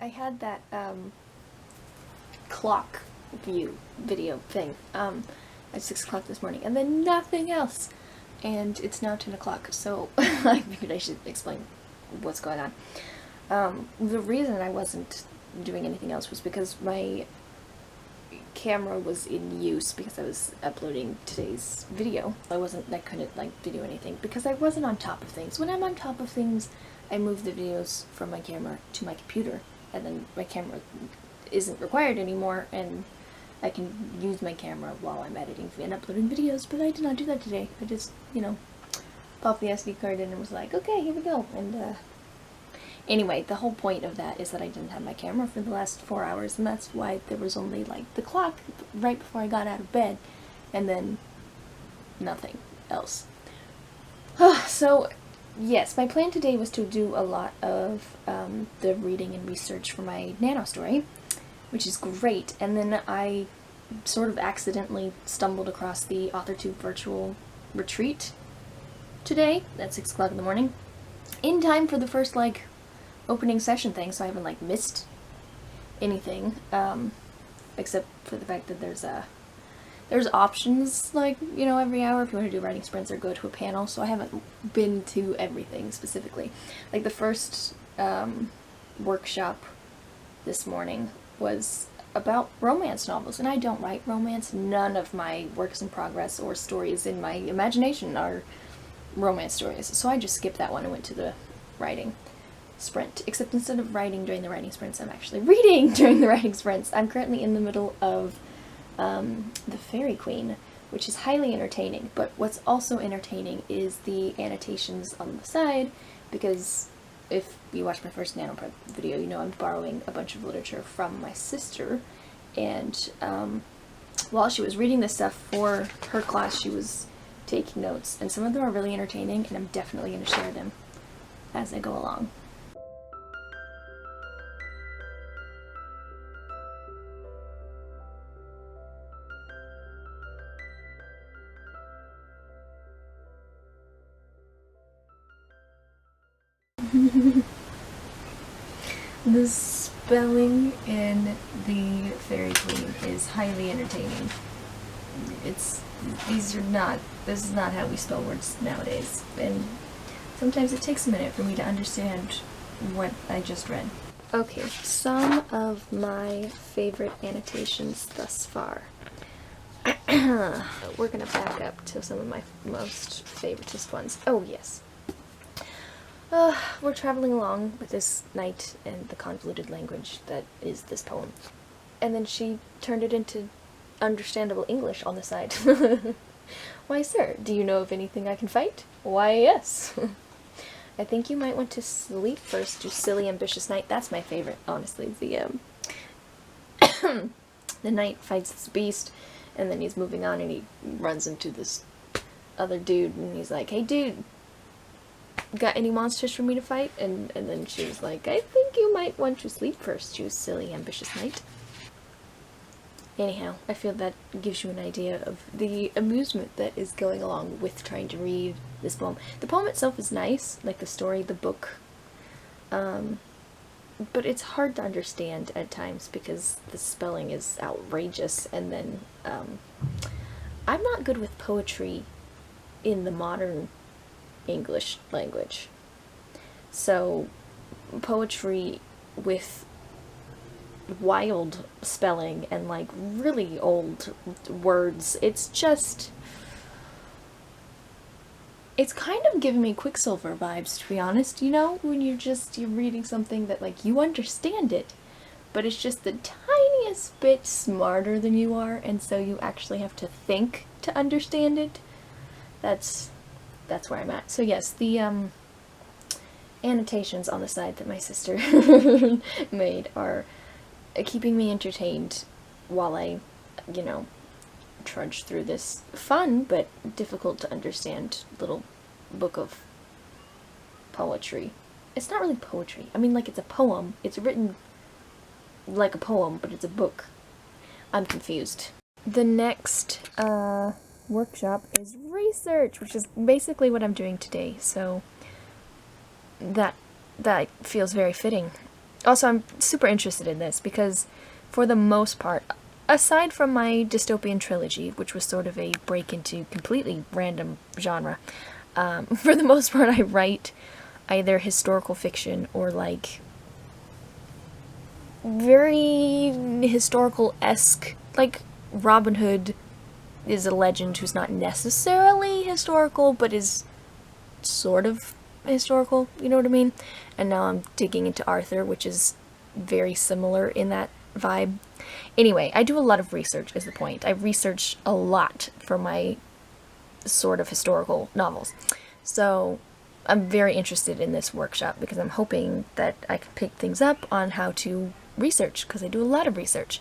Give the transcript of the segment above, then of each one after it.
I had that clock view video thing at 6 o'clock this morning, and then nothing else. And it's now 10 o'clock, so I figured I should explain what's going on. The reason I wasn't doing anything else was because my camera was in use because I was uploading today's video. I couldn't like video anything because I wasn't on top of things. When I'm on top of things, I move the videos from my camera to my computer, and then my camera isn't required anymore, and I can use my camera while I'm editing and uploading videos, but I did not do that today. I just, popped the SD card in and was like, okay, here we go. And anyway, the whole point of that is that I didn't have my camera for the last 4 hours, and that's why there was only like the clock right before I got out of bed, and then nothing else. So yes, my plan today was to do a lot of the reading and research for my NaNo story, which is great, and then I sort of accidentally stumbled across the Authortube Virtual Retreat today at 6 o'clock in the morning, in time for the first, opening session thing, so I haven't, missed anything, except for the fact that there's options, every hour if you want to do writing sprints or go to a panel, so I haven't been to everything specifically. Like, the first workshop this morning was about romance novels, and I don't write romance. None of my works in progress or stories in my imagination are romance stories, so I just skipped that one and went to the writing sprint. Except instead of writing during the writing sprints, I'm actually reading during the writing sprints. I'm currently in the middle of The Fairy Queen, which is highly entertaining, but what's also entertaining is the annotations on the side, because if you watched my first NaNo Prep video, you know I'm borrowing a bunch of literature from my sister, and while she was reading this stuff for her class, she was taking notes, and some of them are really entertaining, and I'm definitely going to share them as I go along. The spelling in The Fairy Queen is highly entertaining. This is not how we spell words nowadays, and sometimes it takes a minute for me to understand what I just read. Okay, some of my favorite annotations thus far. We're gonna back up to some of my most favoritist ones. Oh yes. We're traveling along with this knight and the convoluted language that is this poem. And then she turned it into understandable English on the side. Why, sir, do you know of anything I can fight? Why, yes. I think you might want to sleep first, you silly ambitious knight. That's my favorite, honestly. The knight fights this beast, and then he's moving on, and he runs into this other dude, and he's like, hey dude, got any monsters for me to fight? And then she was like, I think you might want to sleep first, you silly ambitious knight. Anyhow, I feel that gives you an idea of the amusement that is going along with trying to read this poem. The poem itself is nice, like the story, the book, but it's hard to understand at times because the spelling is outrageous, and then I'm not good with poetry in the modern English language. So poetry with wild spelling and really old words, it's kind of giving me Quicksilver vibes, to be honest, when you're reading something that you understand it, but it's just the tiniest bit smarter than you are, and so you actually have to think to understand it. That's where I'm at. So yes, the annotations on the side that my sister made are keeping me entertained while I, trudge through this fun but difficult to understand little book of poetry. It's not really poetry. I mean, it's a poem. It's written like a poem, but it's a book. I'm confused. The next, workshop is research, which is basically what I'm doing today, so that feels very fitting. Also, I'm super interested in this because, for the most part, aside from my dystopian trilogy, which was sort of a break into completely random genre, for the most part I write either historical fiction or like very historical-esque, like Robin Hood is a legend who's not necessarily historical, but is sort of historical, you know what I mean? And now I'm digging into Arthur, which is very similar in that vibe. Anyway, I do a lot of research is the point. I research a lot for my sort of historical novels. So I'm very interested in this workshop because I'm hoping that I can pick things up on how to research, because I do a lot of research.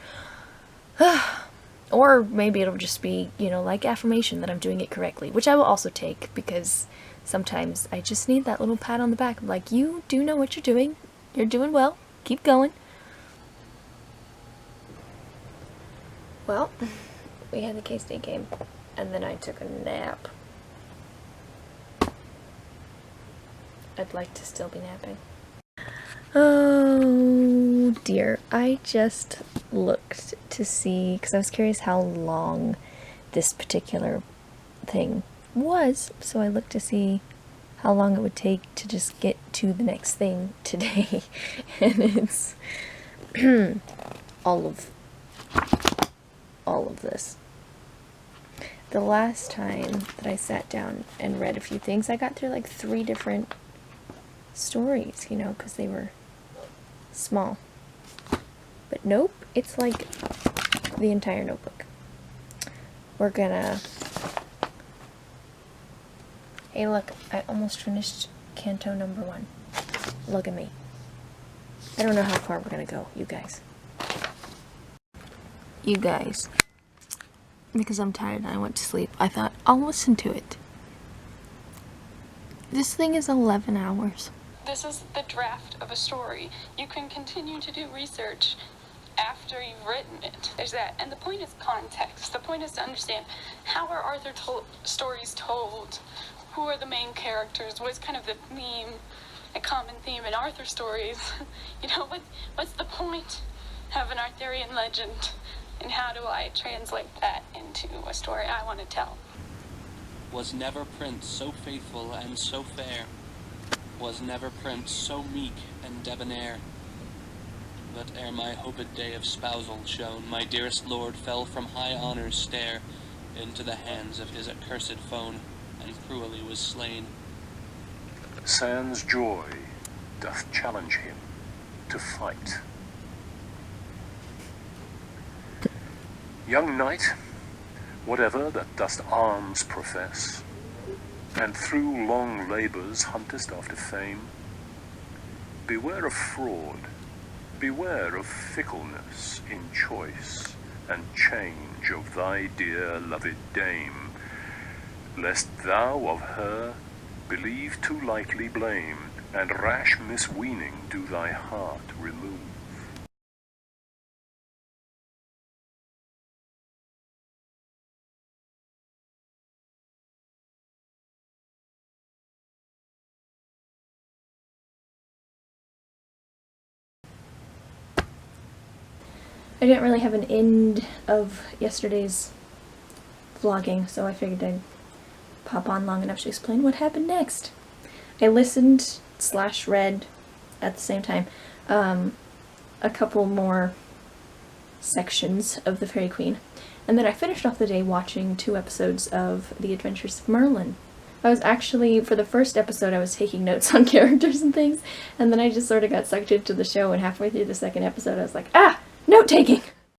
Or maybe it'll just be, you know, like affirmation that I'm doing it correctly, which I will also take, because sometimes I just need that little pat on the back. I'm like, you do know what you're doing. You're doing well. Keep going. Well, we had the K-State game, and then I took a nap. I'd like to still be napping. Oh dear, I just looked to see, because I was curious how long this particular thing was, so I looked to see how long it would take to just get to the next thing today, and it's all of this. The last time that I sat down and read a few things, I got through like 3 different stories, you know, because they were small. But nope, it's like the entire notebook. We're gonna... Hey look, I almost finished Canto number 1. Look at me. I don't know how far we're gonna go, you guys. You guys. Because I'm tired and I went to sleep, I thought, I'll listen to it. This thing is 11 hours. This is the draft of a story. You can continue to do research after you've written it. There's that. And the point is context. The point is to understand, how are Arthur stories told? Who are the main characters? What's kind of the theme, a common theme in Arthur stories? You know, what's the point of an Arthurian legend? And how do I translate that into a story I want to tell? Was never prince so faithful and so fair? Was never prince so meek and debonair? But ere my hoped day of spousal shone, my dearest lord fell from high honor's stair into the hands of his accursed phone, and cruelly was slain. Sans joy doth challenge him to fight. Young knight, whatever that dost arms profess, and through long labours huntest after fame, beware of fraud, beware of fickleness in choice and change of thy dear loved dame, lest thou of her believe too lightly blame, and rash misweening do thy heart remove. I didn't really have an end of yesterday's vlogging, so I figured I'd pop on long enough to explain what happened next. I listened / read at the same time a couple more sections of The Fairy Queen, and then I finished off the day watching 2 episodes of The Adventures of Merlin. I was actually, for the first episode, I was taking notes on characters and things, and then I just sort of got sucked into the show, and halfway through the second episode I was like, note-taking!